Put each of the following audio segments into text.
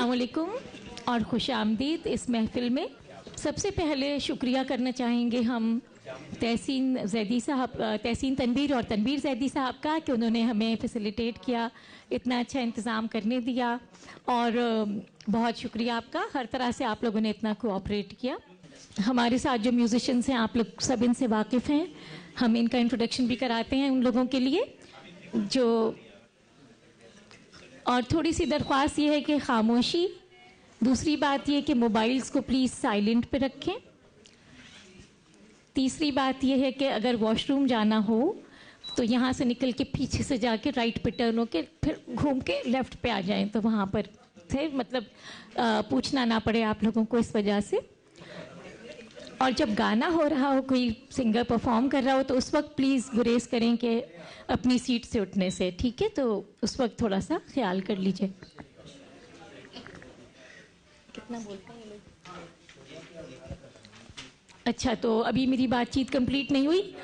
अस्सलाम वालेकुम और खुश आमदीद इस महफ़िल में। सबसे पहले शुक्रिया करना चाहेंगे हम तहसीन तनवीर और तनवीर जैदी साहब का कि उन्होंने हमें फैसिलिटेट किया, इतना अच्छा इंतज़ाम करने दिया। और बहुत शुक्रिया आपका, हर तरह से आप लोगों ने इतना कोऑपरेट किया। हमारे साथ जो म्यूज़िशियंस हैं आप लोग सब इनसे वाकिफ़ हैं, हम इनका इंट्रोडक्शन भी कराते हैं उन लोगों के लिए जो। और थोड़ी सी दरख्वास्त ये है कि खामोशी, दूसरी बात ये कि मोबाइल्स को प्लीज़ साइलेंट पे रखें। तीसरी बात ये है कि अगर वॉशरूम जाना हो तो यहाँ से निकल के पीछे से जाके राइट पे टर्न होके फिर घूम के लेफ़्ट पे आ जाएं, तो वहाँ पर थे मतलब पूछना ना पड़े आप लोगों को इस वजह से। और जब गाना हो रहा हो, कोई सिंगर परफॉर्म कर रहा हो, तो उस वक्त प्लीज़ गुरेज करें कि अपनी सीट से उठने से, ठीक है? तो उस वक्त थोड़ा सा ख्याल कर लीजिए। कितना बोलते हैं लोग? अच्छा, तो अभी मेरी बातचीत कंप्लीट नहीं हुई।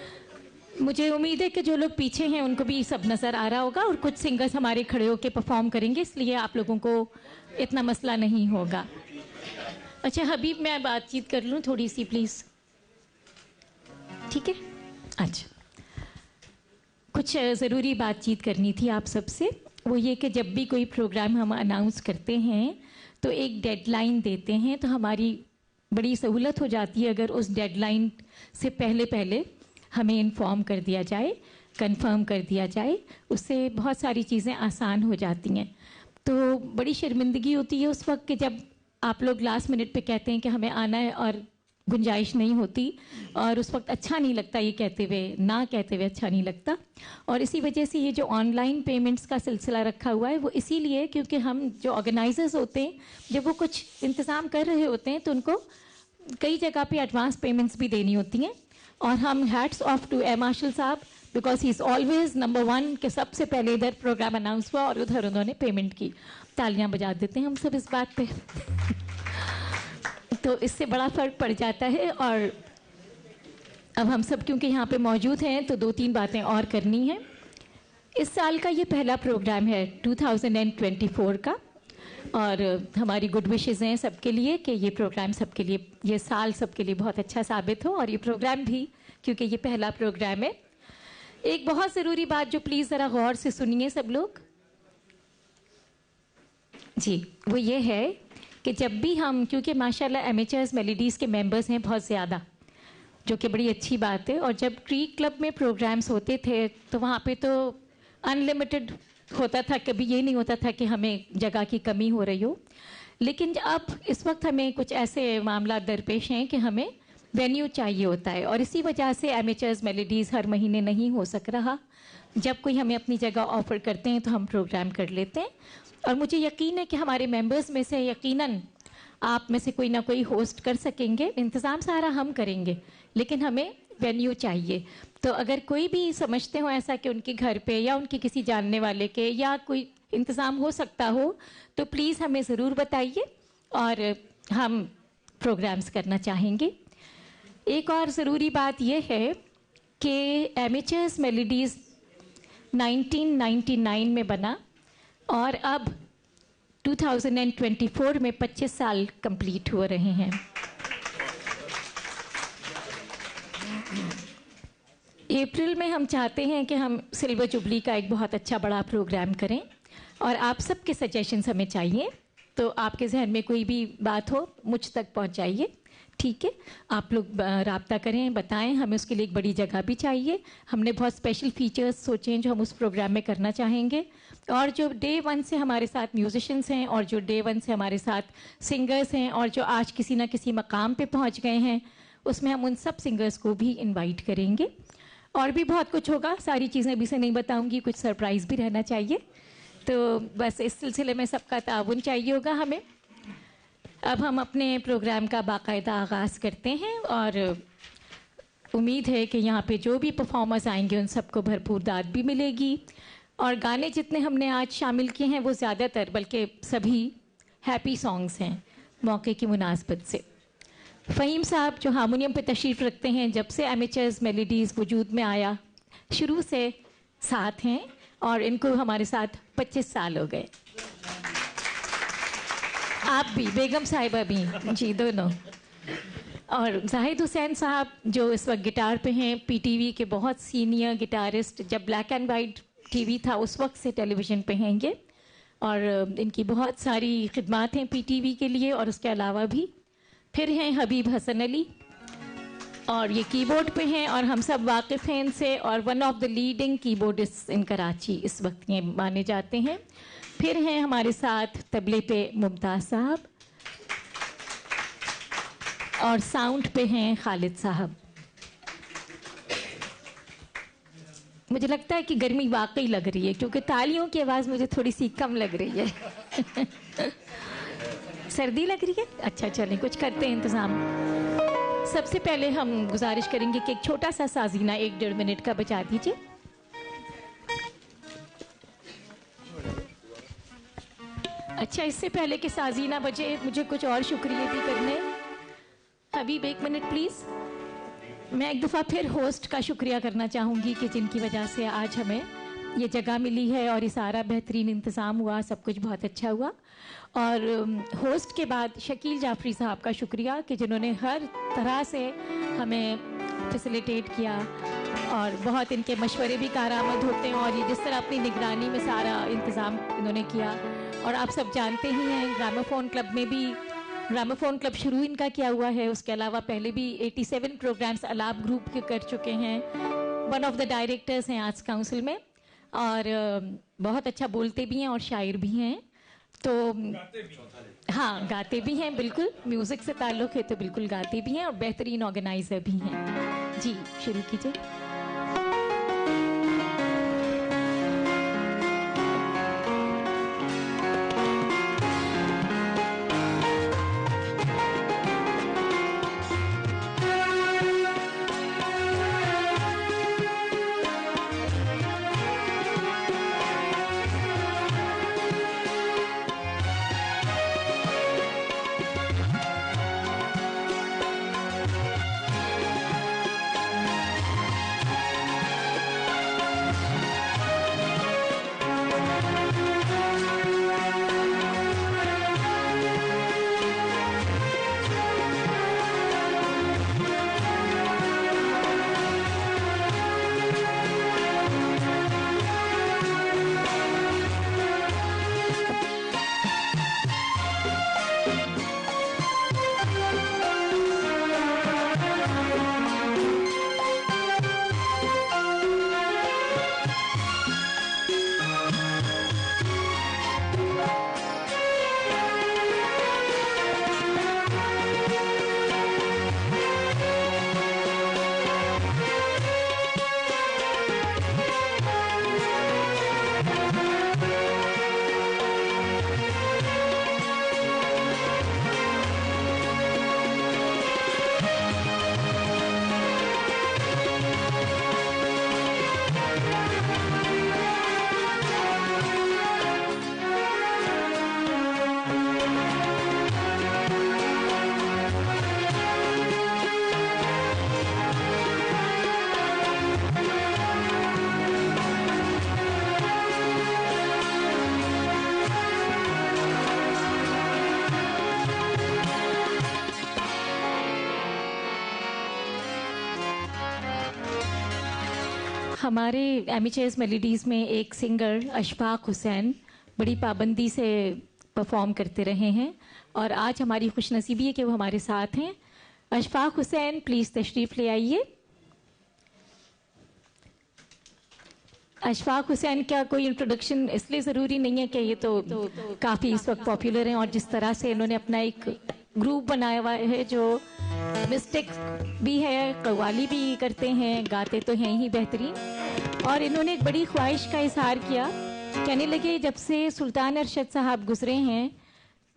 मुझे उम्मीद है कि जो लोग पीछे हैं उनको भी सब नज़र आ रहा होगा और कुछ सिंगर्स हमारे खड़े होकर परफॉर्म करेंगे, इसलिए आप लोगों को इतना मसला नहीं होगा। अच्छा हबीब, मैं बातचीत कर लूँ थोड़ी सी प्लीज़, ठीक है? अच्छा, कुछ ज़रूरी बातचीत करनी थी आप सबसे। वो ये कि जब भी कोई प्रोग्राम हम अनाउंस करते हैं तो एक डेडलाइन देते हैं, तो हमारी बड़ी सहूलत हो जाती है अगर उस डेडलाइन से पहले हमें इन्फॉर्म कर दिया जाए, कंफर्म कर दिया जाए। उससे बहुत सारी चीज़ें आसान हो जाती हैं। तो बड़ी शर्मिंदगी होती है उस वक्त कि जब आप लोग लास्ट मिनट पे कहते हैं कि हमें आना है और गुंजाइश नहीं होती, और उस वक्त अच्छा नहीं लगता, ये कहते हुए, ना कहते हुए अच्छा नहीं लगता। और इसी वजह से ये जो ऑनलाइन पेमेंट्स का सिलसिला रखा हुआ है वो इसीलिए क्योंकि हम जो ऑर्गेनाइजर्स होते हैं जब वो कुछ इंतज़ाम कर रहे होते हैं तो उनको कई जगह पे एडवांस पेमेंट्स भी देनी होती हैं। और हम hats off to a marshal साहब, because he is always number 1 के सबसे पहले इधर प्रोग्राम अनाउंस हुआ और उधर उन्होंने पेमेंट की। तालियां बजा देते हैं हम सब इस बात पे। तो इससे बड़ा फ़र्क पड़ जाता है। और अब हम सब क्योंकि यहाँ पे मौजूद हैं तो 2-3 बातें और करनी हैं। इस साल का ये पहला प्रोग्राम है 2024 का, और हमारी गुड विशेज़ हैं सबके लिए कि ये प्रोग्राम सबके लिए, ये साल सबके लिए बहुत अच्छा साबित हो। और ये प्रोग्राम भी क्योंकि ये पहला प्रोग्राम है। एक बहुत ज़रूरी बात जो प्लीज़ ज़रा गौर से सुनिए सब लोग जी, वो ये है कि जब भी हम, क्योंकि माशाल्लाह एमेचर्स मेलोडीज़ के मेंबर्स हैं बहुत ज़्यादा, जो कि बड़ी अच्छी बात है। और जब क्रीक क्लब में प्रोग्राम्स होते थे तो वहाँ पे तो अनलिमिटेड होता था, कभी ये नहीं होता था कि हमें जगह की कमी हो रही हो। लेकिन अब इस वक्त हमें कुछ ऐसे मामला दरपेश हैं कि हमें वेन्यू चाहिए होता है, और इसी वजह से एमेचर्स मेलोडीज़ हर महीने नहीं हो सक रहा। जब कोई हमें अपनी जगह ऑफ़र करते हैं तो हम प्रोग्राम कर लेते हैं। और मुझे यकीन है कि हमारे मेंबर्स में से यकीनन आप में से कोई ना कोई होस्ट कर सकेंगे। इंतज़ाम सारा हम करेंगे, लेकिन हमें वेन्यू चाहिए। तो अगर कोई भी समझते हो ऐसा कि उनके घर पे या उनके किसी जानने वाले के या कोई इंतज़ाम हो सकता हो तो प्लीज़ हमें ज़रूर बताइए और हम प्रोग्राम्स करना चाहेंगे। एक और ज़रूरी बात यह है कि एमेचर्स मेलोडीज़ 1999 में बना और अब 2024 में 25 साल कंप्लीट हो रहे हैं। अप्रैल में हम चाहते हैं कि हम सिल्वर जुबली का एक बहुत अच्छा बड़ा प्रोग्राम करें, और आप सबके सजेशंस हमें चाहिए। तो आपके जहन में कोई भी बात हो मुझ तक पहुंचाइए, ठीक है? आप लोग राब्ता करें, बताएं, हमें उसके लिए एक बड़ी जगह भी चाहिए। हमने बहुत स्पेशल फीचर्स सोचे हैं जो हम उस प्रोग्राम में करना चाहेंगे। और जो डे 1 से हमारे साथ म्यूजिशियंस हैं और जो डे 1 से हमारे साथ सिंगर्स हैं और जो आज किसी ना किसी मकाम पे पहुंच गए हैं, उसमें हम उन सब सिंगर्स को भी इनवाइट करेंगे। और भी बहुत कुछ होगा, सारी चीज़ें अभी से नहीं बताऊंगी, कुछ सरप्राइज़ भी रहना चाहिए। तो बस इस सिलसिले में सबका ताउन चाहिए होगा हमें। अब हम अपने प्रोग्राम का बाकायदा आगाज़ करते हैं, और उम्मीद है कि यहाँ पे जो भी परफॉर्मर्स आएंगे उन सबको भरपूर दाद भी मिलेगी। और गाने जितने हमने आज शामिल किए हैं वो ज़्यादातर, बल्कि सभी हैप्पी सॉन्ग्स हैं मौके की मुनासबत से। फ़हीम साहब जो हारमोनियम पे तशरीफ़ रखते हैं, जब से एमेचर्स मेलोडीज़ वजूद में आया शुरू से साथ हैं, और इनको हमारे साथ 25 साल हो गए। आप भी, बेगम साहिबा भी, जी दोनों। और जाहिद हुसैन साहब जो इस वक्त गिटार पे हैं, पीटीवी के बहुत सीनियर गिटारिस्ट, जब ब्लैक एंड वाइट टीवी था उस वक्त से टेलीविज़न पे हैं ये, और इनकी बहुत सारी खिदमात हैं पीटीवी के लिए और उसके अलावा भी। फिर हैं हबीब हसन अली, और ये कीबोर्ड पे हैं और हम सब वाकिफ़ हैं इनसे, और one of the leading keyboardist in Karachi इस वक्त ये माने जाते हैं। फिर हैं हमारे साथ तबले पे मुमताज़ साहब, और साउंड पे हैं खालिद साहब। मुझे लगता है कि गर्मी वाकई लग रही है, क्योंकि तालियों की आवाज़ मुझे थोड़ी सी कम लग रही है। सर्दी लग रही है? अच्छा, चलें कुछ करते हैं इंतज़ाम। सबसे पहले हम गुजारिश करेंगे कि एक छोटा सा साजीना 1-1.5 मिनट का बजा दीजिए। अच्छा, इससे पहले कि साजीना बजे मुझे कुछ और शुक्रिया भी करने। हबीब 1 मिनट प्लीज़। मैं एक दफ़ा फिर होस्ट का शुक्रिया करना चाहूँगी कि जिनकी वजह से आज हमें ये जगह मिली है और ये सारा बेहतरीन इंतज़ाम हुआ, सब कुछ बहुत अच्छा हुआ। और होस्ट के बाद शकील जाफरी साहब का शुक्रिया कि जिन्होंने हर तरह से हमें फैसिलिटेट किया, और बहुत इनके मशवरे भी कारआमद होते हैं, और ये जिस तरह अपनी निगरानी में सारा इंतज़ाम इन्होंने किया। और आप सब जानते ही हैं, ग्रामोफोन क्लब में भी, ग्रामोफोन क्लब शुरू इनका किया हुआ है, उसके अलावा पहले भी 87 प्रोग्राम्स अलाप ग्रुप के कर चुके हैं। वन ऑफ द डायरेक्टर्स हैं आर्ट्स काउंसिल में, और बहुत अच्छा बोलते भी हैं और शायर भी हैं। तो हाँ, गाते भी हैं, बिल्कुल म्यूज़िक से ताल्लुक़ है तो बिल्कुल गाते भी हैं, और बेहतरीन ऑर्गेनाइज़र भी हैं। जी शुरू कीजिए। हमारे एमिचेस मेलोडीज़ में एक सिंगर अशफाक हुसैन बड़ी पाबंदी से परफॉर्म करते रहे हैं, और आज हमारी खुशनसीबी है कि वो हमारे साथ हैं। अशफाक हुसैन प्लीज़ तशरीफ़ ले आइए। अशफाक हुसैन का कोई इंट्रोडक्शन इसलिए ज़रूरी नहीं है कि ये तो काफ़ी इस वक्त पॉपुलर हैं, और जिस तरह से इन्होंने अपना एक ग्रुप बनाया हुआ है जो मिस्टिक भी है, कव्वाली भी करते हैं, गाते तो हैं ही बेहतरीन। और इन्होंने एक बड़ी ख्वाहिश का इजहार किया, कहने लगे जब से सुल्तान अरशद साहब गुजरे हैं,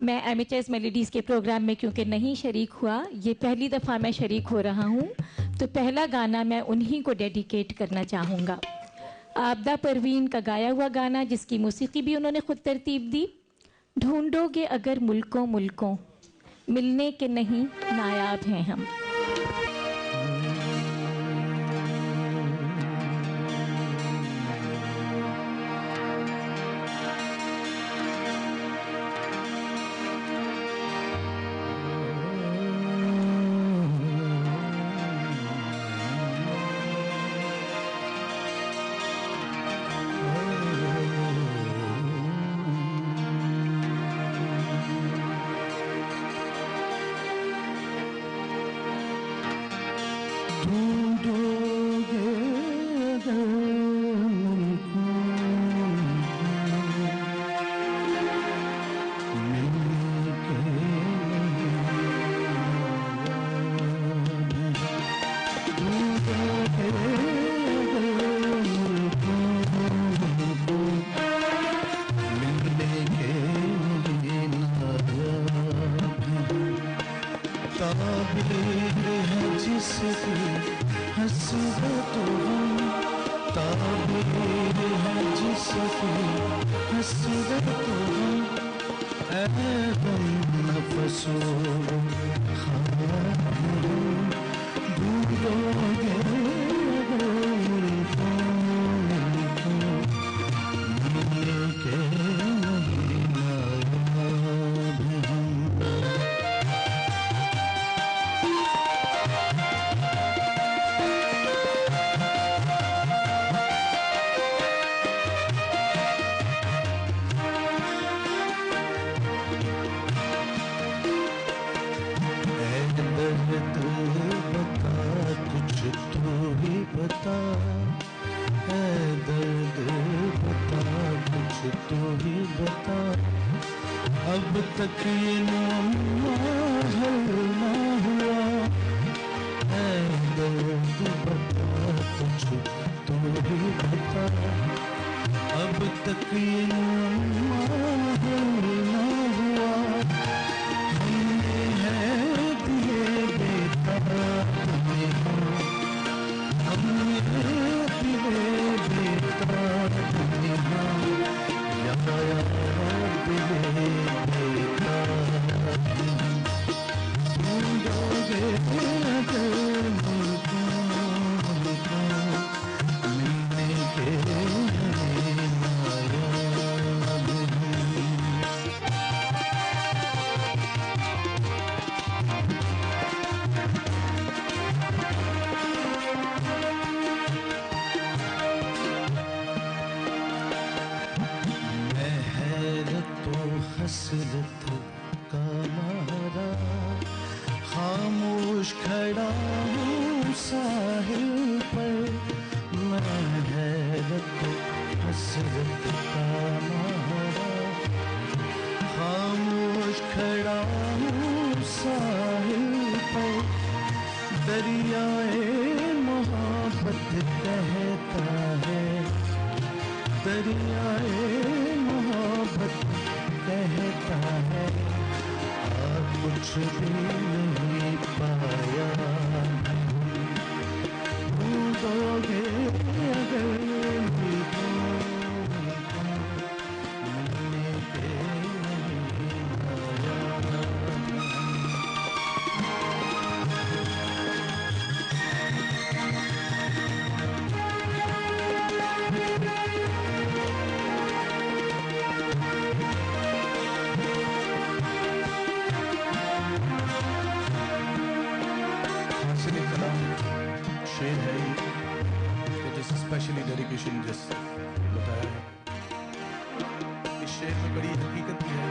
मैं एमिचेस मेलोडीज़ के प्रोग्राम में क्योंकि नहीं शरीक हुआ, ये पहली दफ़ा मैं शरीक हो रहा हूँ, तो पहला गाना मैं उन्हीं को डेडिकेट करना चाहूँगा। आबदा परवीन का गाया हुआ गाना, जिसकी मौसीकी भी उन्होंने खुद तरतीब दी। ढूंढोगे अगर मुल्कों मुल्कों, मिलने के नहीं नायाब हैं हम। गम नफसों भूलोगे मुझको मिलने के नहीं नायाब हम। बता है दर्द बता कुछ तो ही बता अब तक ये मुअम्मा हल ना हुआ है दर्द बता कुछ तो ही बता अब तक ये मुअम्मा हल ना हुआ हमने है दिए बेताब हसरत का मारा खामोश खड़ा हूँ साहिल पर मैं हैरत हसरत का मारा खामोश खड़ा हूँ साहिल पर दरियाए मोहब्बत कहता है दरियाए मोहब्बत कहता है कुछ भी नहीं पाया ढूंढोगे अगर मुझको मिलने के नहीं आया। शेर है तो जिस स्पेशली डेडिकेशन जिस बताया है इस शेर में बड़ी हकीकत भी है।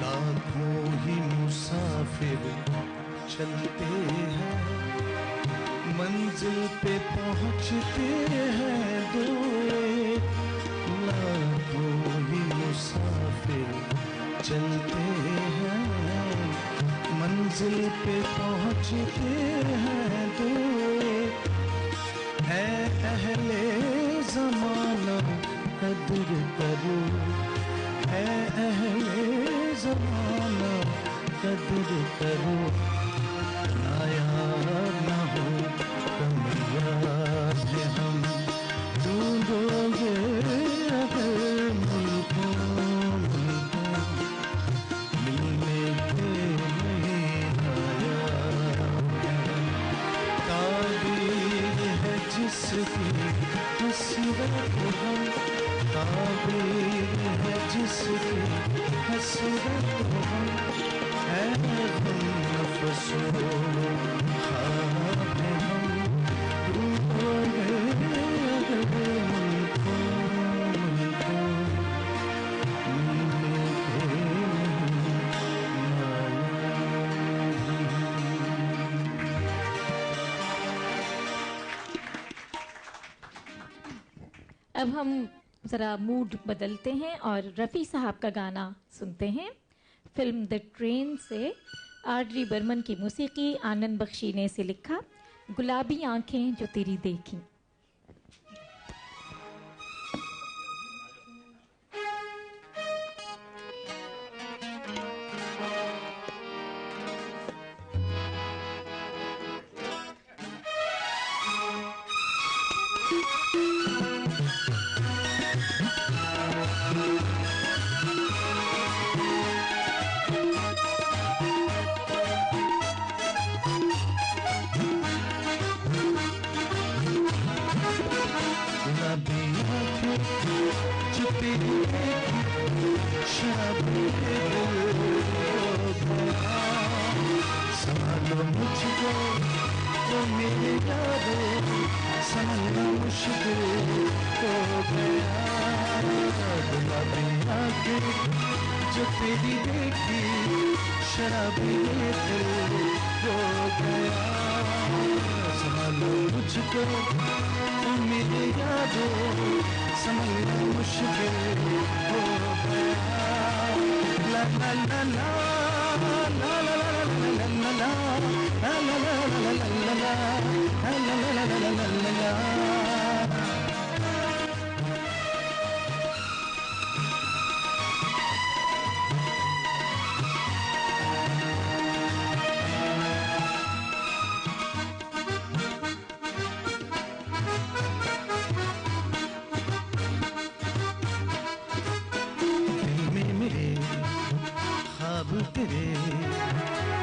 लाखों ही मुसाफिर चलते हैं मंजिल पे पहुंचते हैं दो एक लाखों ही मुसाफिर चलते हैं मंजिल पे पहुंचते हैं दो है अहले ज़माना कदर करो है अहले ज़माना कदर करो नायाब ना हो कामयाब है हम ढूंढोगे अगर मुझको मिलने के जिसकी हसरत हम ताबीर है जिसकी हसरत हम है हम नफसों ख्वाब है हम ढूंढोगे अगर मुझको मिलने के नहीं अब हम ज़रा मूड बदलते हैं और रफ़ी साहब का गाना सुनते हैं। फिल्म द ट्रेन से आर.डी. बर्मन की मौसीकी आनंद बख्शी ने इसे लिखा। गुलाबी आंखें जो तेरी देखी। देखी शराबी दिल हो गया। संभालो मुझको तो मेरे यारों, संभलना मुश्किल हो गया। गुलाबी आंखें जो तेरी देखी शराबी दिल हो गया। संभालो मुझको तो मेरे यारों, संभलना मुश्किल हो गया। ला ला ला ला ला ला ला ला ला ला ला ला ला ला ला ला। ख्वाब तेरे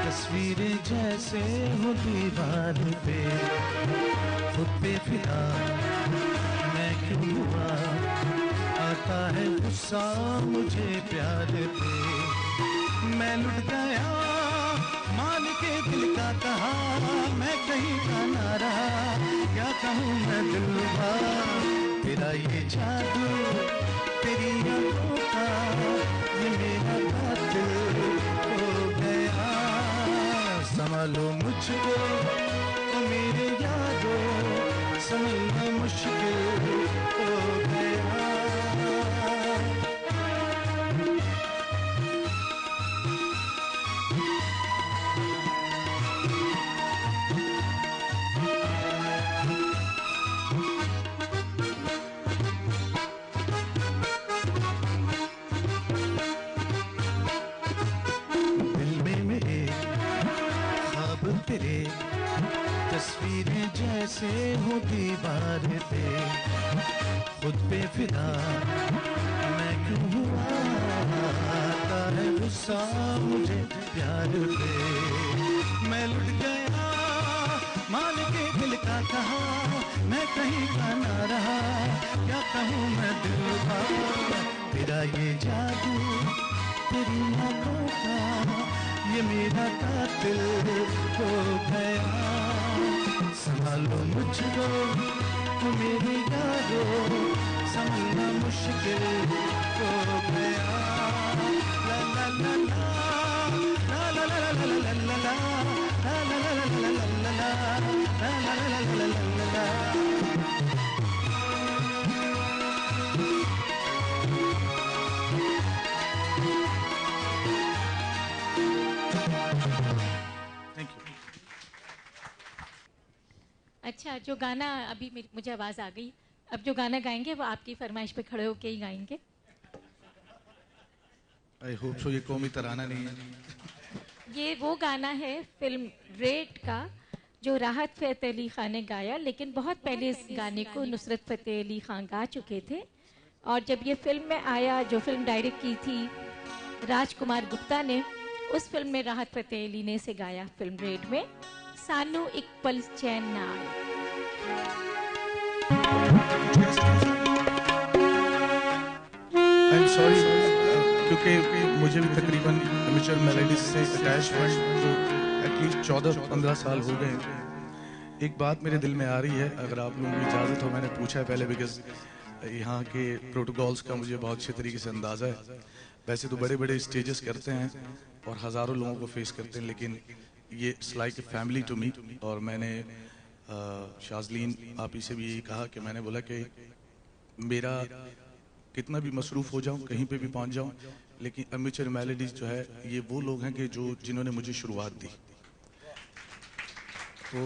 तस्वीरें जैसे हो दीवार पे, खुद पे फिदा मैं क्यों हुआ, आता है गुस्सा मुझे प्यार पे। मैं लुट गया मान के दिल का कहा, मैं कहीं का ना रहा, क्या कहूँ मैं दिलवा। तेरा ये जादू तेरी आंखों का, ये मेरा कातिल हो गया। संभालो मुझको तो मेरे यारों, संभलना मुश्किल हो गया। तेरे तस्वीरें जैसे हो दीवार पे, खुद पे फिदा मैं क्यों हुआ, आता है गुस्सा मुझे प्यार पे। मैं लुट गया मान के दिल का कहा, मैं कहीं का ना रहा, क्या कहूँ मैं दिलवा। तेरा ये जादू तेरी आंखों का, ये मेरा कातिल हो गया। संभालो मुझको तो मेरे यारों, संभलना मुश्किल हो गया। ला ला ला ला ला ला ला ला ला ला ला ला ला ला ला ला। अच्छा, जो गाना अभी मुझे आवाज़ आ गई, अब जो गाना गाएंगे वो आपकी फरमाइश पे खड़े होके ही गाएंगे। आई होप सो ये कौमी तराना नहीं है। ये वो गाना है फिल्म रेड का, जो राहत फ़तेह अली खान ने गाया, लेकिन बहुत पहले इस गाने को नुसरत फ़तेह अली खान गा चुके थे। और जब ये फिल्म में आया, जो फिल्म डायरेक्ट की थी राजकुमार गुप्ता ने, उस फिल्म में राहत फ़तेह अली ने इसे गाया फिल्म रेड में। सानू एक पल चैन ना आए। आई एम सॉरी, क्योंकि मुझे भी तकरीबन अमेचर मेलोडीज से अटैचमेंट तो एटलीस्ट 14-15 साल हो गए। एक बात मेरे दिल में आ रही है, अगर आप लोगों की इजाज़त हो। मैंने पूछा है पहले, बिकॉज यहाँ के प्रोटोकॉल्स का मुझे बहुत अच्छे तरीके से अंदाज़ा है। वैसे तो बड़े बड़े स्टेजेस करते हैं और हज़ारों लोगों को फेस करते हैं, लेकिन ये it's like a family to me. और मैंने शाज़लीन आप ही से भी यही कहा कि मैंने बोला कि मेरा कितना भी मसरूफ़ हो जाऊं, कहीं पे भी पहुंच जाऊं, लेकिन अमेचर मेलोडीज जो है, ये वो लोग हैं कि जिन्होंने मुझे शुरुआत दी। तो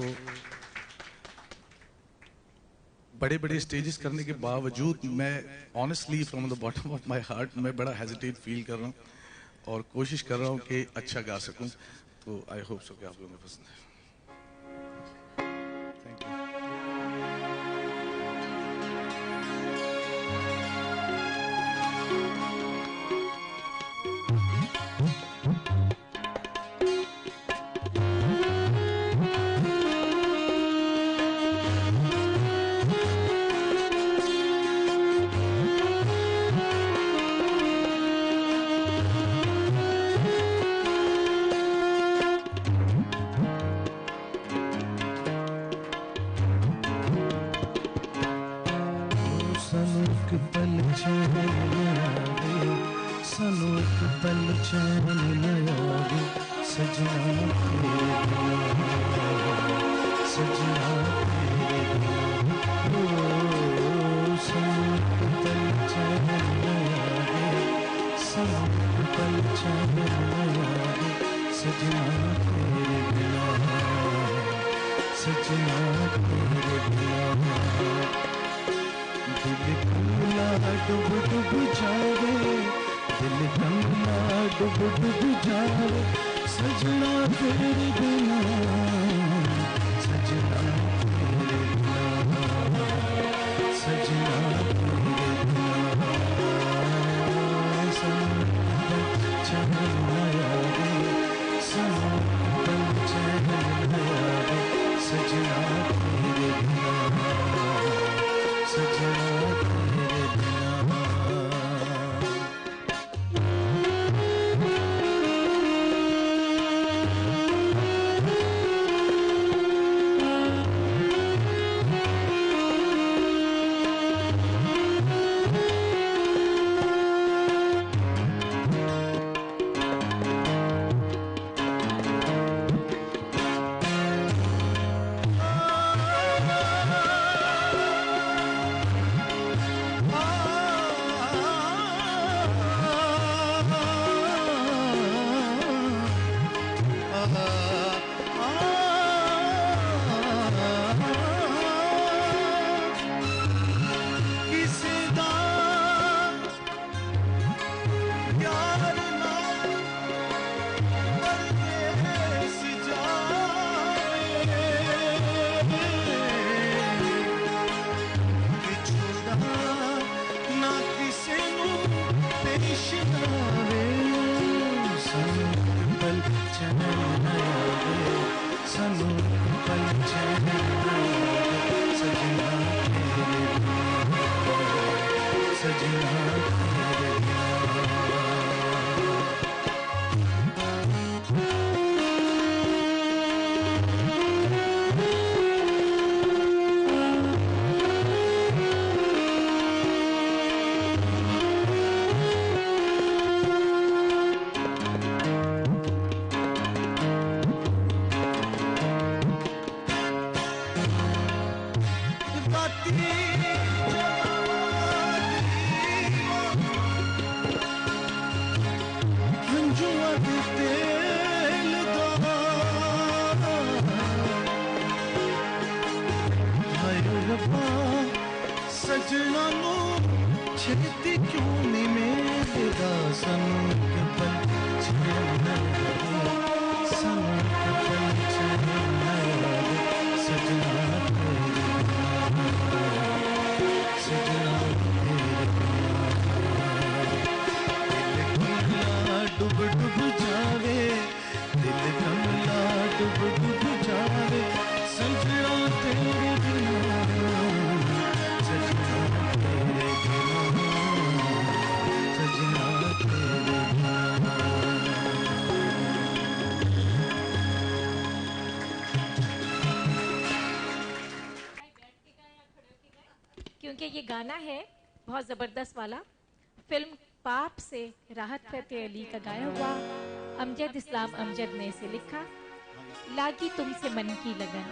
बड़े बड़े स्टेजेस करने के बावजूद मैं honestly from the bottom of my heart मैं बड़ा हेजिटेट फील कर रहा हूँ और कोशिश कर रहा हूँ कि अच्छा गा सकूँ। तो आई होप सो कि आप लोगों को पसंद है। Thank you. चैन न आवे सजना तेरे बिना, सजना तेरे बिना। ओ सनम पल चैन न आवे, सनम पल चैन न आवे सजना तेरे बिना, सजना तेरे बिना। दिल कमला डूब डूब जावे, दिल कमला डूब डूब जावे सजना तेरे बिना, सजना तेरे बिना, सजना तेरे बिना। सनम चैन न आवे, सनम चैन न आवे सजना तेरे बिना, सजना तेरे बिना। सजना नो छेती क्यों नहीं मेरा सनम के पल चैन न आवे, सनम के पल चैन न आवे सजना तेरे बिना, सजना तेरे बिना। दिल कमला डूब डूब जावे, दिल कमला डूब डूब जावे सजना तेरे बिना, सजना तेरे बिना, सजना तेरे बिना। क्योंकि ये गाना है बहुत ज़बरदस्त वाला, फिल्म पाप से राहत फतेह अली का गाया हुआ, अमजद इस्लाम अमजद ने इसे लिखा, लागी तुमसे मन की लगन।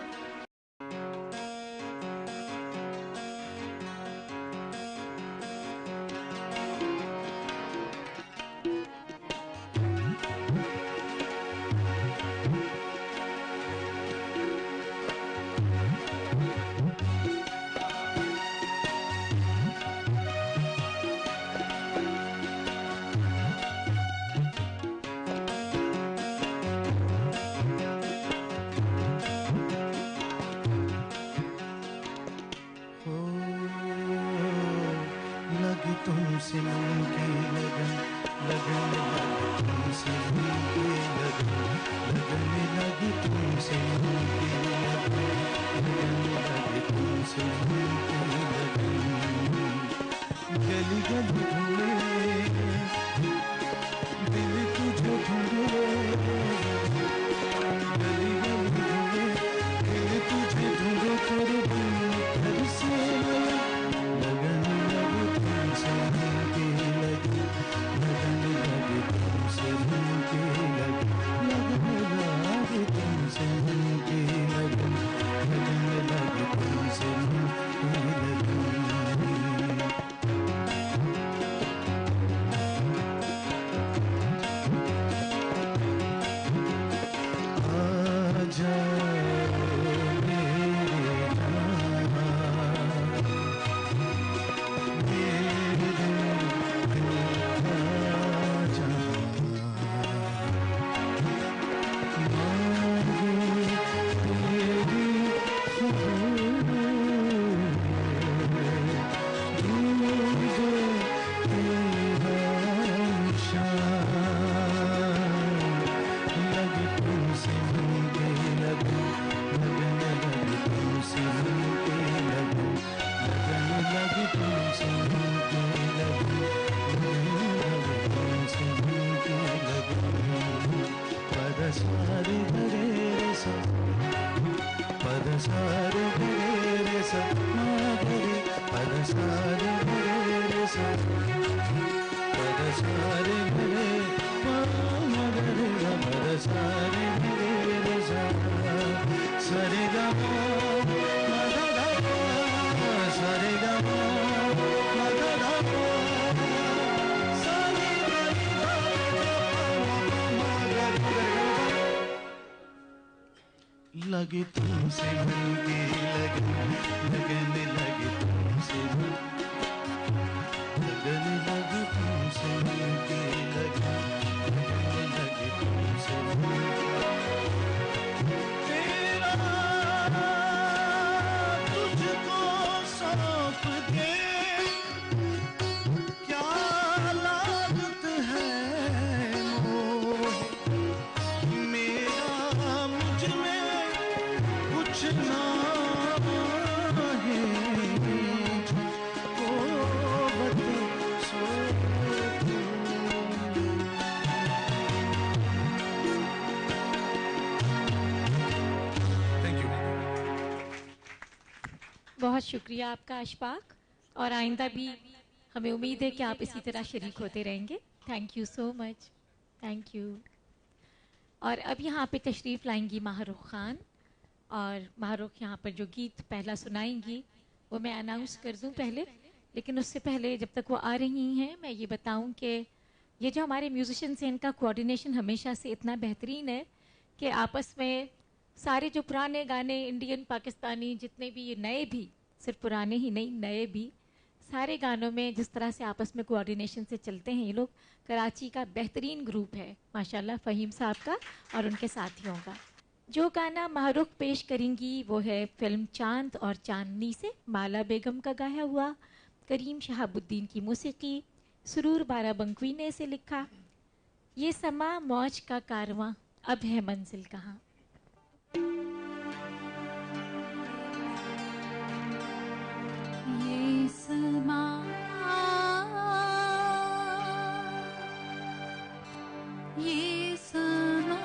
तुमसे मन की लगन, लगन लगी तुमसे मन की लगन, लगन लगी तुमसे मन की लगन, लगन लगी तुमसे मन की लगन। गली गली ढूंढे दिल तुझे ढूंढे, गली गली ढूंढे दिल तुझे ढूंढे, तेरे बिन घर से लगन लगी तुमसे मन की लगन, लगन लगी तुमसे सारे रे रे सा मा गा रे पद सारे रे रे सा पद सारे रे मा मा गा रे गा पद सारे रे रे सा सरे गा मा गा गा सरे गा मा गा गा सरे गा मा गा गा लगे तुमसे मन की लगन लगने लगे तुमसे लगन लगे तुमसे मन की लगन लगने लगे तुमसे तेरा तुझको सौंप दे क्या लागत है मोह मेरा मुझ में कुछ ना है ओ बता सो थैंक यू। बहुत शुक्रिया आपका अशफाक, और आइंदा भी हमें उम्मीद है कि आप इसी तरह शरीक होते रहेंगे। Thank you so much, thank you. और अब यहाँ पे तशरीफ़ लाएंगी माहरूख खान, और माहरूख यहाँ पर जो गीत पहला सुनाएंगी वो मैं अनाउंस कर दूं पहले, लेकिन उससे पहले जब तक वो आ रही हैं मैं ये बताऊं कि ये जो हमारे म्यूजिशियंस हैं इनका कोऑर्डिनेशन हमेशा से इतना बेहतरीन है कि आपस में सारे जो पुराने गाने इंडियन पाकिस्तानी जितने भी, ये नए भी, सिर्फ पुराने ही नहीं नए भी, सारे गानों में जिस तरह से आपस में कोऑर्डिनेशन से चलते हैं ये लोग, कराची का बेहतरीन ग्रुप है माशाल्लाह, फ़हीम साहब का और उनके साथियों का। जो गाना माहरूख पेश करेंगी वो है फिल्म चांद और चांदनी से माला बेगम का गाया हुआ, करीम शहाबुद्दीन की मौसीकी, सुरूर बाराबंकवी ने इसे लिखा। ये समा मौज का कारवां, अब है मंजिल कहाँ। ये समा ये समा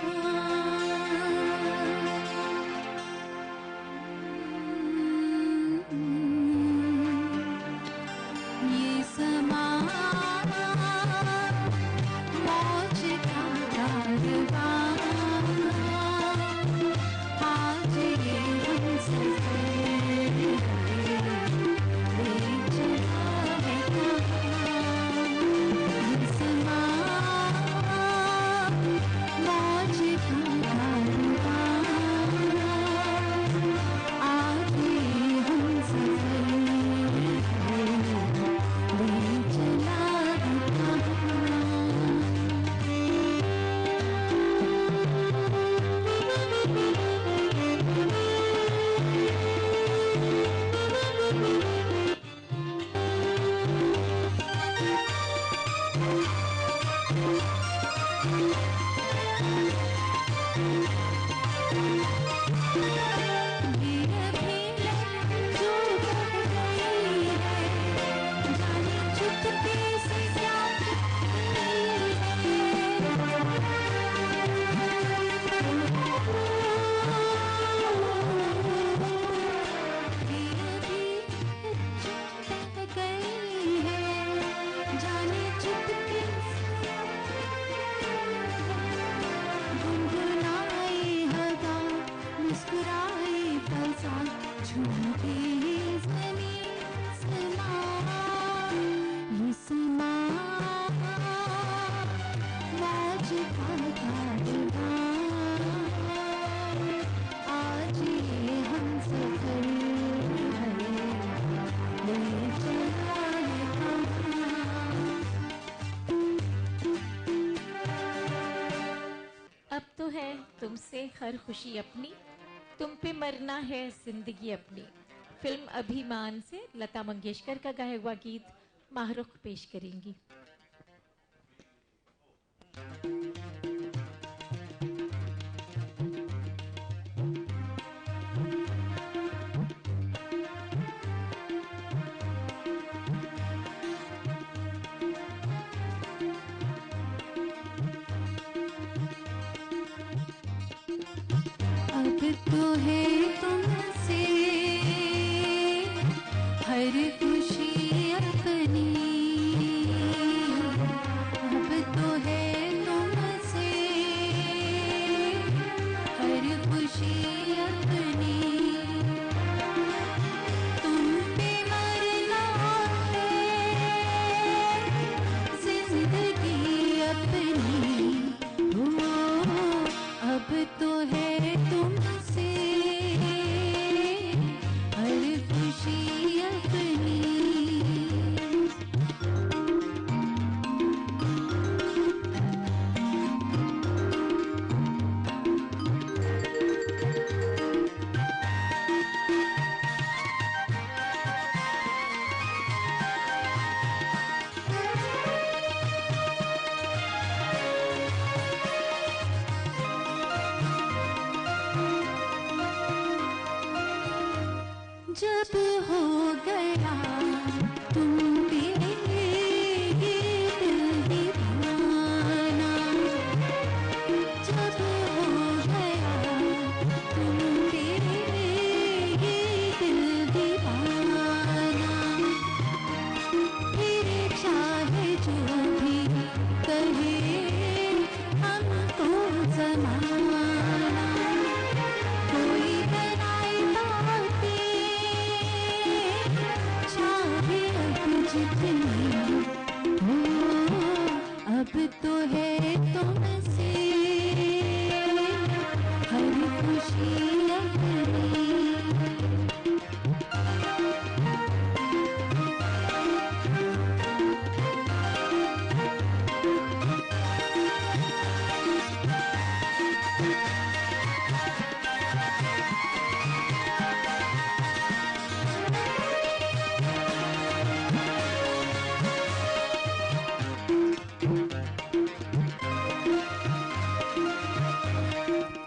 ये समा मौज का कारवां, आज ये हमसफर ले चला है कहाँ। ये समा मौज का कारवां, आज ये हमसफर ले चला है कहाँ। ये अभी जो कर गई है, जाने चुपके से क्या ये अभी जो कर गई है, जाने चुपके से गुनगुनाई हवा, मुस्कुराई फजा, झूठी ज़मीं समा। ये समा मौज का कारवां, आज ये हमसफर है ले चला है कहाँ। अब तो है तुमसे हर खुशी अपनी, तुम पे मरना है जिंदगी अपनी। फिल्म अभिमान से लता मंगेशकर का गाया हुआ गीत माहरूख पेश करेंगी। अब तो है तुमसे जब हो गया तुम पे ये दिल दीवाना, जब हो गया तुम पे ये दिल दीवाना, फिर चाहे जो भी कहे हमको जमाना, कोई बनाए बातें चाहे अब जितनी हो, अब तो है तुमसे हर खुशी अपनी।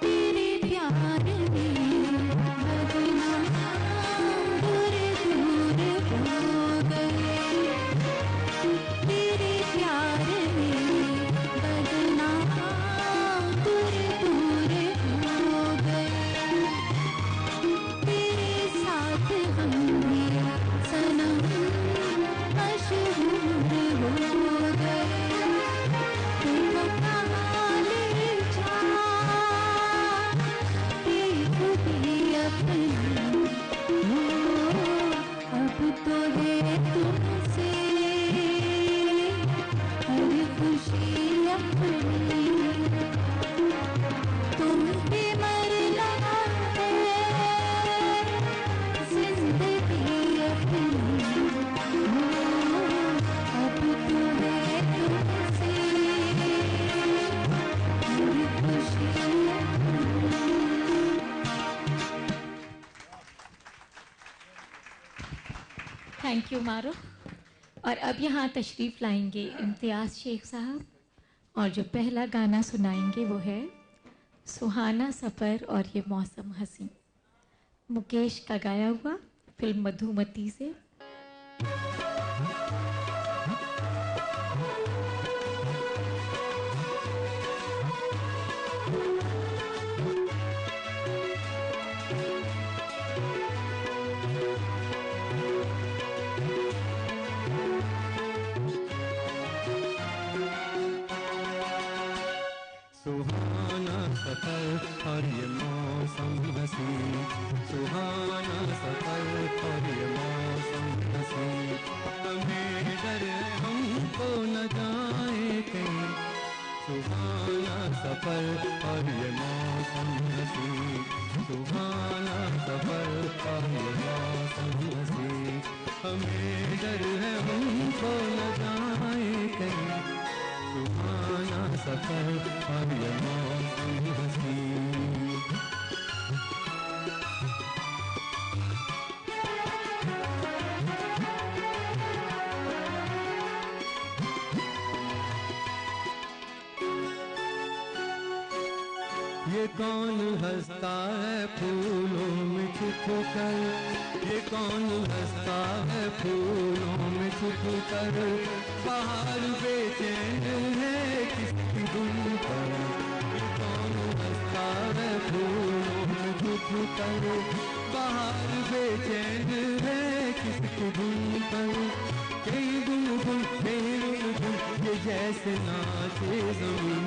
तेरे प्यार में बदनाम दूर दूर हो गए, तेरे प्यार में बदनाम दूर दूर हो गए, तेरे साथ हम भी सनम मशहूर हो गए, तुम कहाँ ले जा खुदी अपनी हो, अब तो है तुमसे हर खुशी अपनी, तुम पे मरना है जिंदगी अपनी हो, अब तो है तुमसे हर खुशी अपनी। थैंक यू मारो। और अब यहाँ तशरीफ़ लाएंगे इम्तियाज़ शेख साहब, और जो पहला गाना सुनाएंगे वो है सुहाना सफ़र और ये मौसम हसी, मुकेश का गाया हुआ, फिल्म मधुमती से। सुहाना सफर और ये मौसम हसी, सुहाना सफर और ये मौसम हसी, हमें डर है हमको न जाए कहीं, सुहाना सफर और ये मौसम हसी, सुहाना सफर और ये मौसम हसी, हमें डर है हमको न जाए कहीं, सुहाना सफर और ये मौसम हसी। ये कौन हंसता है फूलों में छुप कर, ये कौन हंसता है फूलों में छुप कर, बाहर बेचैन है किसकी धुन पर, ये कौन हंसता है फूलों में छुप कर, बाहर बेचैन है किसकी धुन पर, कई बुलबुल ये जैसे नाचे ज़मीन,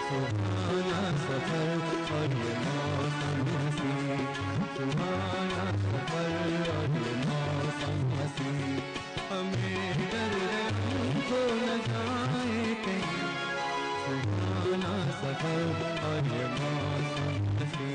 सुहाना सफर और ये मौसम हसी, सुहाना सफर और ये मौसम हसी, हमें डर है हमको न जाए कहीं, सुहाना सफर और ये मौसम हसी।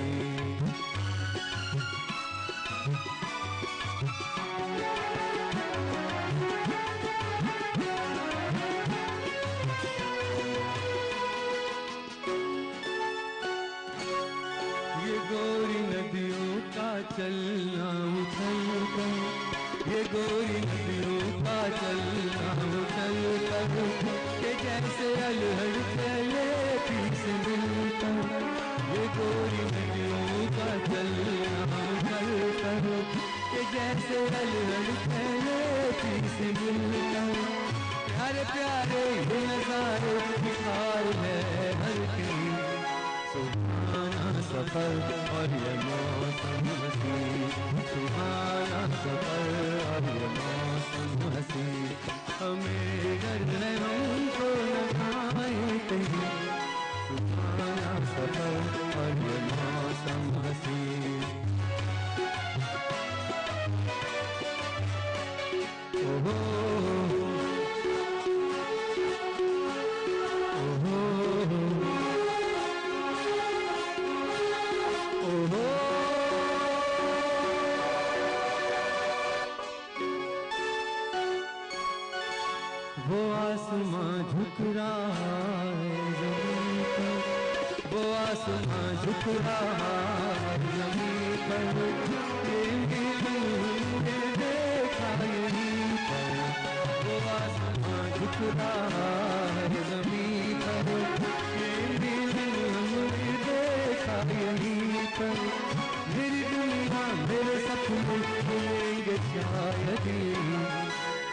गोरी नदियों का चलना उछल कर, ये गोरी नदियों का चलना उछल कर, के जैसे अलहड़ चले पीस मिलकर, ये गोरी नदियों का चलना उछल कर, के जैसे अलहड़ फैले से मिलकर प्यारे प्यारे ये नजारे निखार है हर कहीं सुहाना सफर और ये मौसम हसी सुहाना सफर और ये मौसम हसी हमें डर है हमको न आए कहीं सुहाना सफर और ये मौसम हसी ओहो ओहो वो आसमां झुक रहा है जमीन पर वो आसमां झुक रहा है जमीन पर ये देखा यहीं पर वो आसमां झुक रहा है जमीन पर ये हमने देखा यहीं पर मेरी दुनिया मेरे सपने मिलेंगे शायद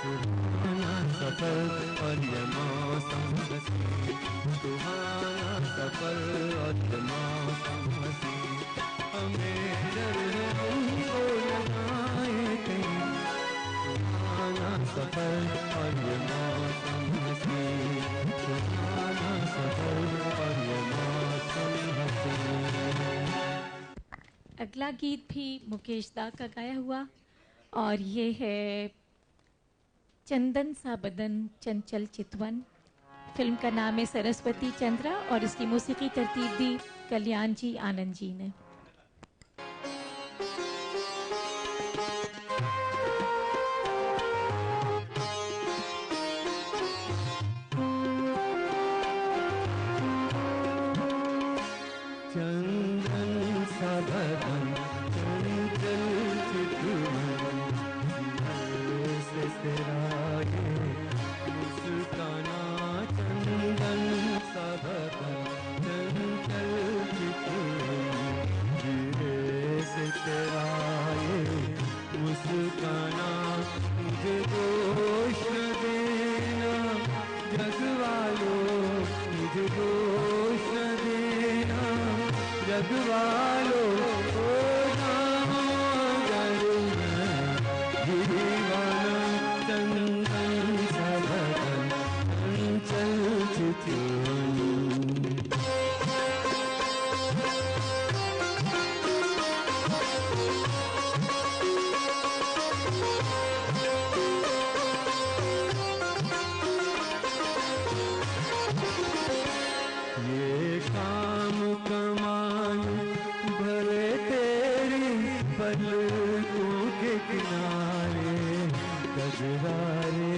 सुहाना सफर और ये मौसम हसी सुहाना सफर और ये मौसम हसी हमें डर है हमको लगाए कहीं सुहाना सफर और ये मौसम हसी सुहाना सफर और ये मौसम हसी। अगला गीत भी मुकेश दा का गाया हुआ और ये है चंदन सा बदन चंचल चितवन। फिल्म का नाम है सरस्वती चंद्रा और इसकी मौसीकी तरतीब दी कल्याण जी आनंद जी ने। चंदन सा बदन चंचल चितवन से तेरा ये मुस्काना चंदन सा बदन चंचल चितवन से तेरा ये मुस्काना मुझे दोष न देना जग वालों मुझे दोष न देना जग वालों ओ दीवाना चंदन सा बदन चंचल चितवन। ये काम कमान भरे तेरी पलकों के किनारे गजरारे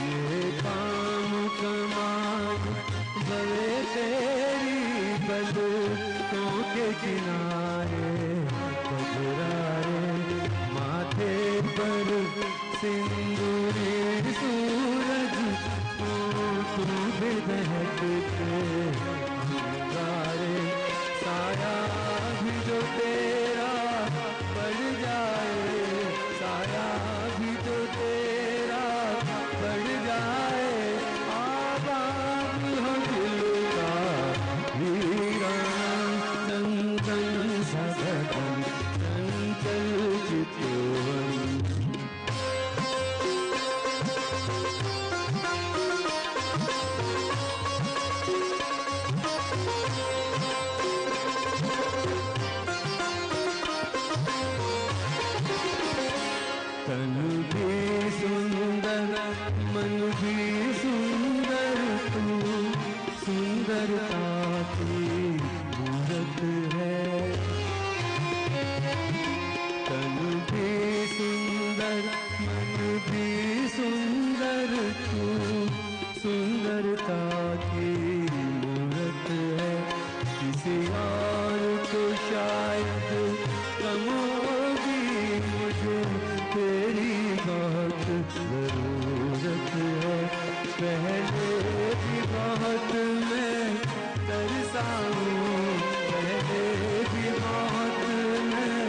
ये काम कमान भरे तेरी पलकों के किनारे गजरारे माथे पर सिंदूरी सूरज बहकते अंगारे साया भी जो तेरा पड़ जाए साया भी जो तेरा पड़ जाए आबाद हो दिल का हीरा चंदन सा बदन चंचल चितवन। तन भी सुंदर मन भी सुंदर तू सुंदरता की मूरत है तन भी सुंदर मन भी सुंदर तू सुंदरता की मूरत है किसी और को शायद कम होगी मुझे तेरी बहुत जरूरत है पहले भी बहुत मैं तरसा हूँ पहले भी बहुत मैं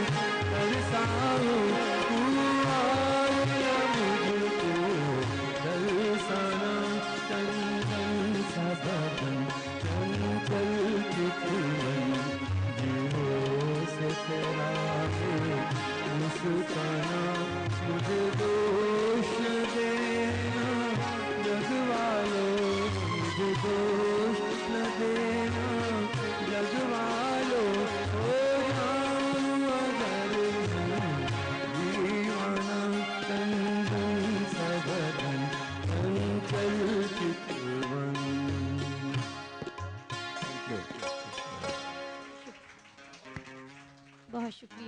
शुक्रिया।